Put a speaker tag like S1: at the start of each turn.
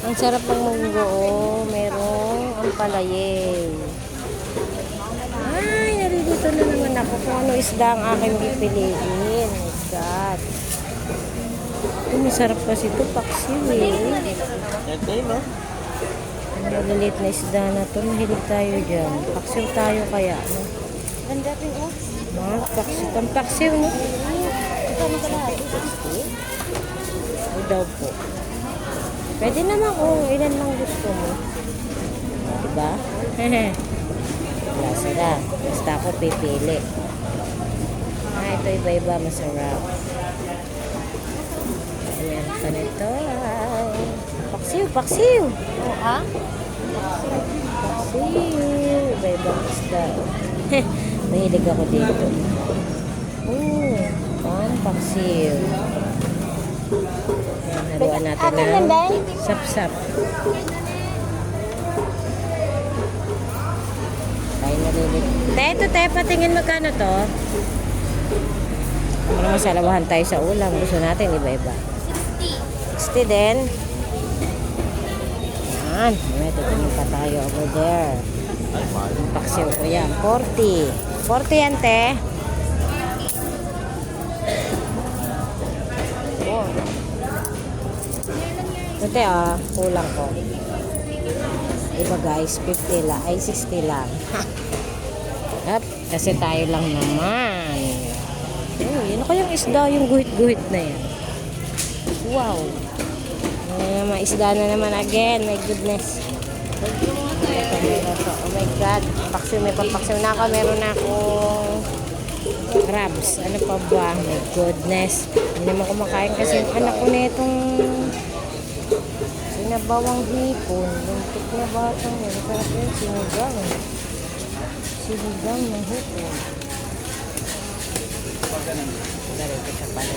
S1: Ang sarap ng munggo, oh. Merong ampalaya. Ay, nalilito na naman ako kung ano isda ang aking pipiliin. Oh my God. Ito, masarap kasi ito. Paksiw eh.
S2: Ito no?
S1: Ang maliliit na isda na ito. Mahilig tayo dyan. Paksiw tayo kaya. No?
S3: Ganda rin oh.
S1: Paksiw. Pampaksiw, no?
S3: Ito mo ka lahat.
S1: Ay daw po. Pwede naman kung ilan lang gusto mo. Diba? Wala sila. Basta ako pipili. Ito iba-iba masarap. Ayan pa nito. Paksiw, paksiw.
S3: Oh, ha?
S1: Paksiw. Iba-ibang isda. Mahilig ako dito. Paksiw. Haluan natin ng sap-sap. Tayo nalilit. Ito, patingin magkano to? Ano naman salawahan tayo sa ulam. Gusto natin iba-iba. 60 din. Yan. May tutingin pa tayo over there. Paksiw ko yan. 40. 40 yan, te. Ito kulang ko. Iba guys, 50 lang. Ay, 60 lang. Up, kasi tayo lang naman. Oh, yun ako yung isda, yung guhit-guhit na yan. Wow. May isda na naman again. My goodness. Oh my God. Paksiw, may pampaksiw na ako. Meron na akong crabs. Ano pa ba? My goodness. Hindi naman kumakain kasi yung anak ko na itong sinabawang hipon. Luntik na batang yun. Sarap yun. Sinigang. Sinigang ng hipon. Dali, ito sa pala.